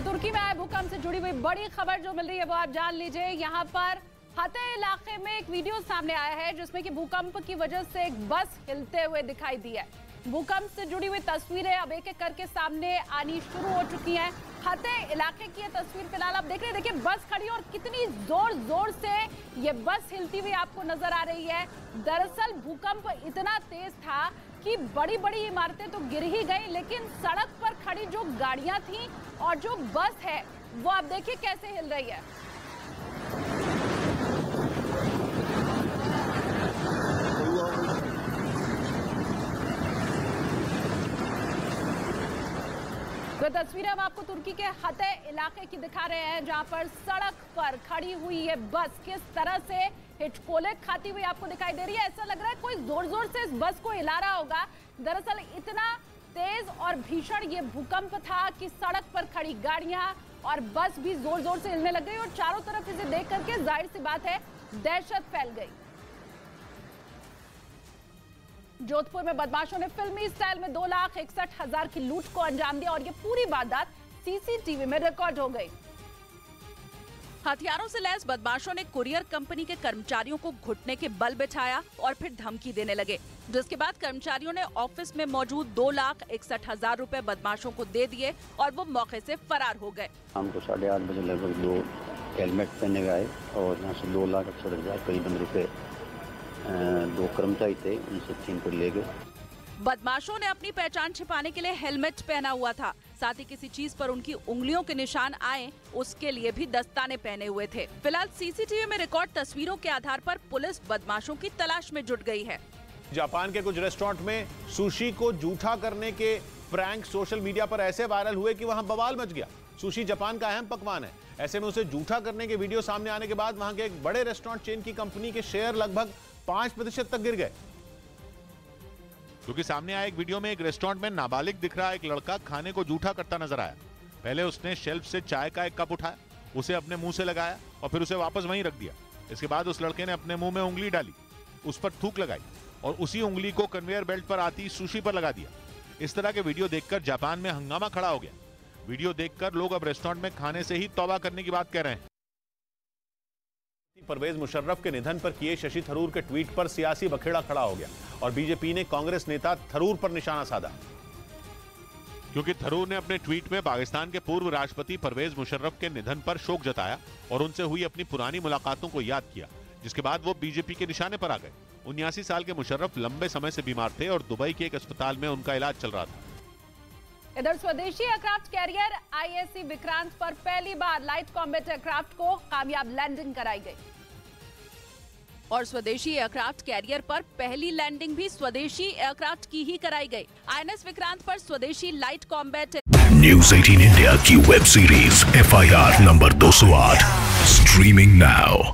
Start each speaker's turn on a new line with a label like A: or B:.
A: और तुर्की में आए भूकंप से जुड़ी हुई बड़ी खबर जो मिल रही है वो आप जान लीजिए। यहाँ पर हते इलाके में एक वीडियो सामने आया है जिसमें कि भूकंप की वजह से एक बस हिलते हुए दिखाई दी है। भूकंप से जुड़ी हुई तस्वीरें अब एक एक करके सामने आनी शुरू हो चुकी हैं। हते इलाके की ये तस्वीर फिलहाल आप देख रहे हैं। देखिए बस खड़ी और कितनी जोर जोर से ये बस हिलती हुई आपको नजर आ रही है। दरअसल भूकंप इतना तेज था कि बड़ी बड़ी इमारतें तो गिर ही गई, लेकिन सड़क पर खड़ी जो गाड़ियां थी और जो बस है वो आप देखिए कैसे हिल रही है। तो तस्वीरें हम आपको तुर्की के हते इलाके की दिखा रहे हैं, जहां पर सड़क पर खड़ी हुई ये बस किस तरह से हिचकोले खाती हुई आपको दिखाई दे रही है। ऐसा लग रहा है कोई जोर जोर से इस बस को हिला रहा होगा। दरअसल इतना तेज और भीषण ये भूकंप था कि सड़क पर खड़ी गाड़ियां और बस भी जोर जोर से हिलने लग गई और चारों तरफ इसे देख करके जाहिर सी बात है दहशत फैल गई। जोधपुर में बदमाशों ने फिल्मी स्टाइल में 2,61,000 की लूट को अंजाम दिया और ये पूरी वारदात सीसीटीवी में रिकॉर्ड हो गई।
B: हथियारों से लैस बदमाशों ने कुरियर कंपनी के कर्मचारियों को घुटने के बल बिठाया और फिर धमकी देने लगे, जिसके बाद कर्मचारियों ने ऑफिस में मौजूद 2,61,000 रुपए बदमाशों को दे दिए और वो मौके से फरार हो गए।
C: शाम को 8:30 बजे लगभग 2 हेलमेट पहने गए और यहाँ से 2,61,000 करीबन रुपए 2 कर्मचारी थे उनसे छीन कर ले गए।
B: बदमाशों ने अपनी पहचान छिपाने के लिए हेलमेट पहना हुआ था, साथ ही किसी चीज पर उनकी उंगलियों के निशान आए उसके लिए भी दस्ताने पहने हुए थे। फिलहाल सीसीटीवी में रिकॉर्ड तस्वीरों के आधार पर पुलिस बदमाशों की तलाश में जुट गई है।
D: जापान के कुछ रेस्टोरेंट में सुशी को जूठा करने के प्रैंक सोशल मीडिया पर ऐसे वायरल हुए कि वहां बवाल मच गया। सुशी जापान का अहम पकवान है, ऐसे में उसे जूठा करने के वीडियो सामने आने के बाद वहां के एक बड़े रेस्टोरेंट चेन की कंपनी के शेयर लगभग 5% तक गिर गए।
E: क्योंकि सामने आए एक वीडियो में एक रेस्टोरेंट में नाबालिग दिख रहा एक लड़का खाने को जूठा करता नजर आया। पहले उसने शेल्फ से चाय का एक कप उठाया, उसे अपने मुंह से लगाया और फिर उसे वापस वहीं रख दिया। इसके बाद उस लड़के ने अपने मुंह में उंगली डाली, उस पर थूक लगाई और उसी उंगली को कन्वेयर बेल्ट पर आती सुशी पर लगा दिया। इस तरह के वीडियो देखकर जापान में हंगामा खड़ा हो गया। वीडियो देखकर लोग अब रेस्टोरेंट में खाने से ही तौबा करने की बात कह रहे हैं।
D: परवेज मुशर्रफ के निधन पर किए शशि थरूर के ट्वीट पर सियासी बखेड़ा खड़ा हो गया और बीजेपी ने कांग्रेस नेता थरूर पर निशाना साधा,
E: क्योंकि थरूर ने अपने ट्वीट में पाकिस्तान के पूर्व राष्ट्रपति परवेज मुशर्रफ के निधन पर शोक जताया और उनसे हुई अपनी पुरानी मुलाकातों को याद किया, जिसके बाद वो बीजेपी के निशाने पर आ गए। 79 साल के मुशर्रफ लंबे समय से बीमार थे और दुबई के एक अस्पताल में उनका इलाज चल रहा था।
A: इधर स्वदेशी एयरक्राफ्ट कैरियर IAC विक्रांत पर पहली बार लाइट कॉम्बैट एयरक्राफ्ट को कामयाब लैंडिंग कराई गई
B: और स्वदेशी एयरक्राफ्ट कैरियर पर पहली लैंडिंग भी स्वदेशी एयरक्राफ्ट की ही कराई गई। INS विक्रांत पर स्वदेशी लाइट कॉम्बैट
F: न्यूज़ 18 इंडिया की web series FIR number 208 streaming now.